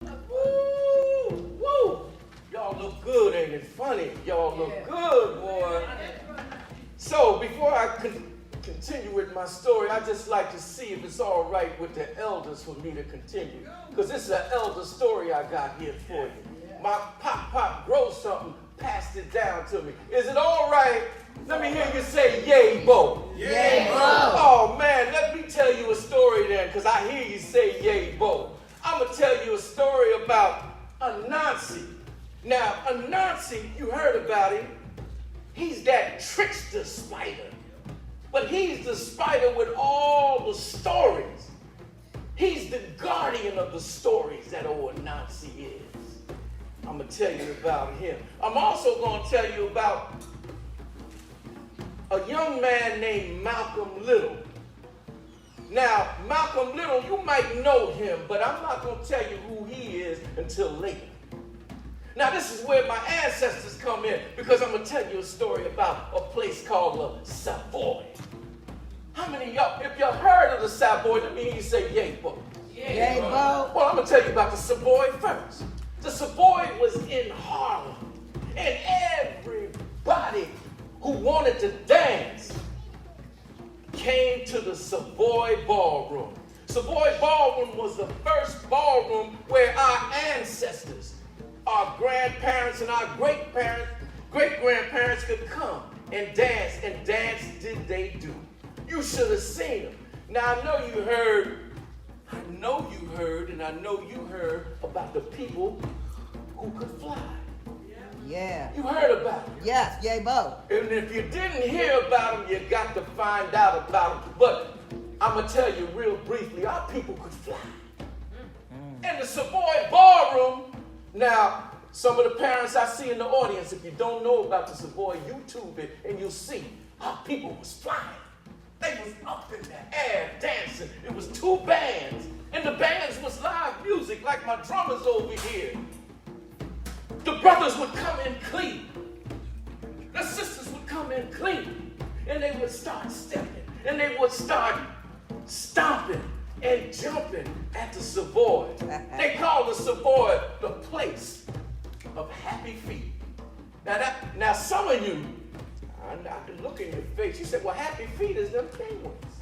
Woo! Woo! Y'all look good, ain't it funny? Y'all look good, boy. So, before I continue with my story, I just like to see if it's all right with the elders for me to continue. Because this is an elder story I got here for you. My pop grow something, passed it down to me. Is it all right? Let me hear you say yay, bo. Yay, bo. Oh, man, let me tell you a story then, because I hear you say yay, bo. I'm going to tell you a story about Anansi. Now, Anansi, you heard about him. He's that trickster spider. But he's the spider with all the stories. He's the guardian of the stories that old Anansi is. I'm going to tell you about him. I'm also going to tell you about a young man named Malcolm Little. Now, Malcolm Little, you might know him, but I'm not going to tell you who he is until later. Now, this is where my ancestors come in, because I'm going to tell you a story about a place called the Savoy. How many of y'all, if y'all heard of the Savoy, let me hear you say yay, bo. Yay, bo. Well, I'm going to tell you about the Savoy first. The Savoy was in Harlem, and everybody who wanted to dance came to the Savoy Ballroom. Savoy Ballroom was the first ballroom where our ancestors, our grandparents and our great-grandparents could come and dance did they do. You should have seen them. Now, I know you heard about the people who could fly. Yeah. You heard about them. Yes, yay, bo. And if you didn't hear about them, you got to find out about them. But I'm going to tell you real briefly, our people could fly. And the Savoy Ballroom, now, some of the parents I see in the audience, if you don't know about the Savoy, YouTube it, and you'll see our people was flying. They was up in the air dancing. It was two bands, and the bands was live music, like my drummers over here. The brothers would come in clean. The sisters would come in clean. And they would start stepping. And they would start stomping and jumping at the Savoy. They call the Savoy the place of happy feet. Now some of you, I can look in your face. You said, well, happy feet is them penguins.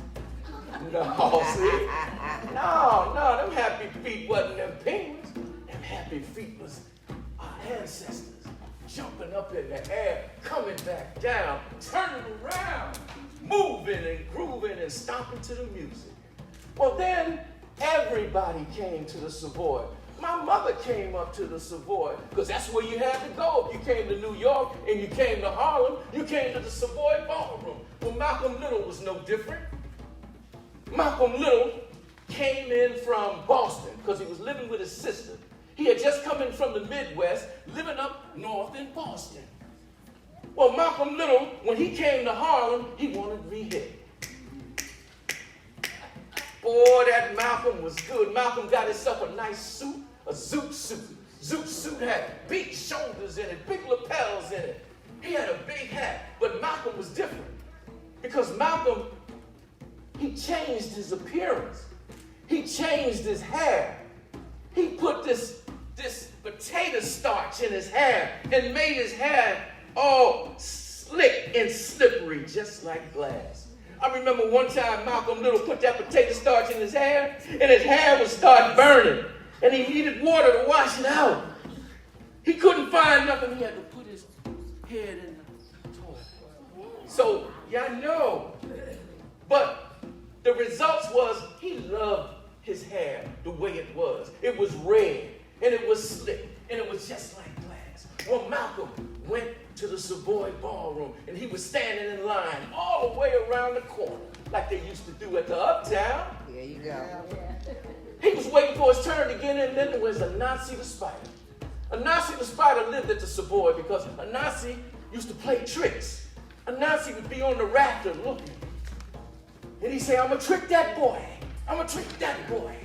No, see? No, them happy feet wasn't them penguins. Them happy feet was our ancestors jumping up in the air, coming back down, turning around, moving and grooving and stomping to the music. Well, then everybody came to the Savoy. My mother came up to the Savoy because that's where you had to go. If you came to New York and you came to Harlem, you came to the Savoy Ballroom. Well, Malcolm Little was no different. Malcolm Little came in from Boston because he was living with his sister. He had just come in from the Midwest, living up north in Boston. Well, Malcolm Little, when he came to Harlem, he wanted to be hip. Boy, that Malcolm was good. Malcolm got himself a nice suit, a zoot suit. Zoot suit had big shoulders in it, big lapels in it. He had a big hat, but Malcolm was different because Malcolm, he changed his appearance. He changed his hair. He put this potato starch in his hair and made his hair all slick and slippery, just like glass. I remember one time Malcolm Little put that potato starch in his hair, and his hair would start burning, and he needed water to wash it out. He couldn't find nothing. He had to put his head in the toilet. So, yeah, I know. But the results was he loved his hair the way it was. It was red, and it was slick, and it was just like glass. Well, Malcolm went to the Savoy Ballroom, and he was standing in line all the way around the corner, like they used to do at the Uptown. There you go. He was waiting for his turn to get in, and then there was Anansi the spider. Anansi the spider lived at the Savoy because Anansi used to play tricks. Anansi would be on the rafter looking, and he'd say, I'm going to trick that boy. I'm going to trick that boy.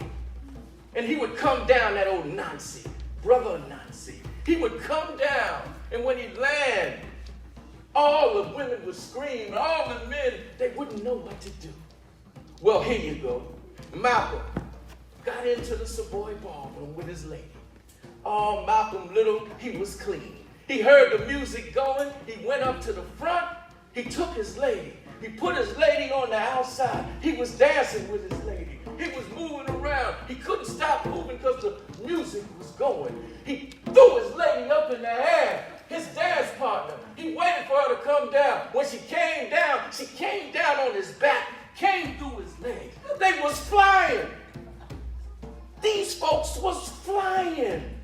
And he would come down, that old Anansi, brother Anansi. He would come down, and when he'd land, all the women would scream, and all the men, they wouldn't know what to do. Well, here you go. Malcolm got into the Savoy Ballroom with his lady. Oh, Malcolm Little, he was clean. He heard the music going. He went up to the front. He took his lady. He put his lady on the outside. He was dancing with his lady. He was moving around. He couldn't stop moving because the music was going. He threw his lady up in the air, his dance partner. He waited for her to come down. When she came down on his back, came through his legs. They was flying. These folks was flying.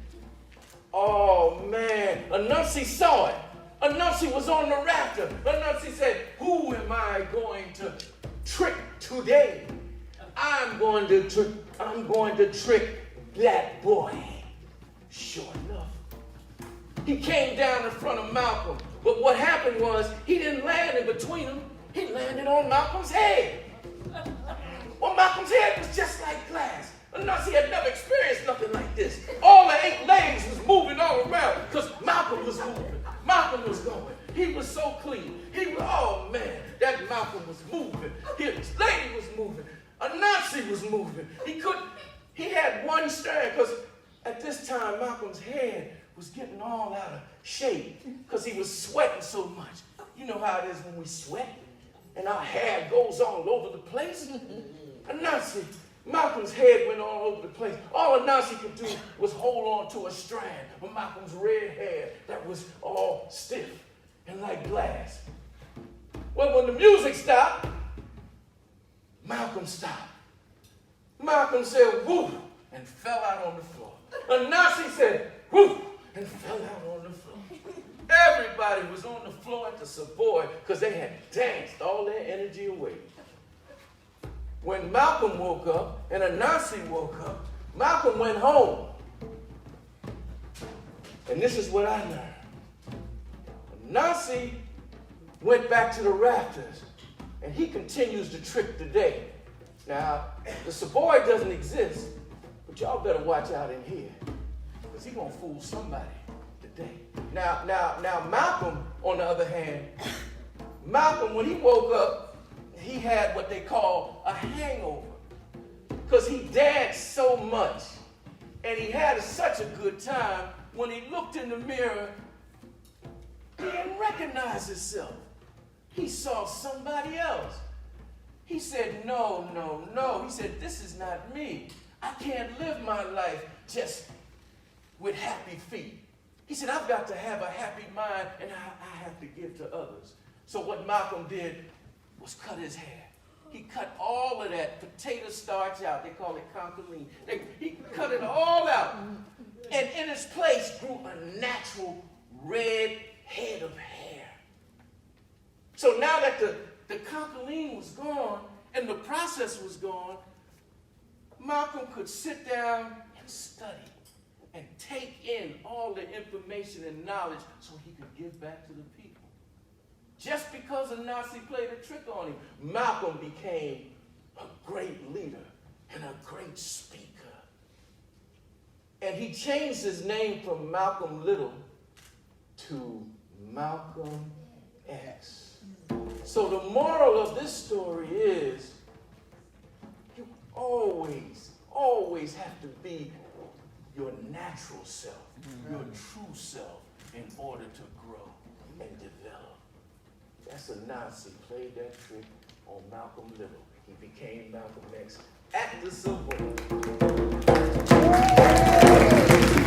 Oh, man. Anansi saw it. Anansi was on the rafter. Anansi said, who am I going to trick today? I'm going to trick that boy. Sure enough, he came down in front of Malcolm. But what happened was he didn't land in between them. He landed on Malcolm's head. Well, Malcolm's head was just like glass. Anansi had never experienced nothing like this. All the 8 legs was moving all around because Malcolm was moving. Malcolm was going. He was so clean. Oh man, that Malcolm was moving. His lady was moving. Anansi was moving. He had one strand because at this time Malcolm's head was getting all out of shape because he was sweating so much. You know how it is when we sweat and our hair goes all over the place. Malcolm's head went all over the place. All Anansi could do was hold on to a strand of Malcolm's red hair that was all stiff and like glass. Well, when the music stopped, Malcolm stopped. Malcolm said, woof, and fell out on the floor. Anansi said, woof, and fell out on the floor. Everybody was on the floor at the Savoy because they had danced all their energy away. When Malcolm woke up and Anansi woke up, Malcolm went home. And this is what I learned. Anansi went back to the rafters, and he continues to trick today. Now, the Savoy doesn't exist, but y'all better watch out in here, because he's going to fool somebody today. Now, Malcolm, on the other hand, Malcolm, when he woke up, he had what they call a hangover because he danced so much and he had such a good time. When he looked in the mirror, he didn't recognize himself. He saw somebody else. He said, no. He said, this is not me. I can't live my life just with happy feet. He said, I've got to have a happy mind and I have to give to others. So what Malcolm did was cut his hair. He cut all of that potato starch out. They call it concoline. He cut it all out. And in its place grew a natural red head of hair. So now that the concoline was gone and the process was gone, Malcolm could sit down and study and take in all the information and knowledge so he could give back to the people. Just because Anansi played a trick on him, Malcolm became a great leader and a great speaker. And he changed his name from Malcolm Little to Malcolm X. So the moral of this story is you always have to be your natural self, your true self, in order to grow and develop. That's Anansi played that trick on Malcolm Little. He became Malcolm X at the Savoy.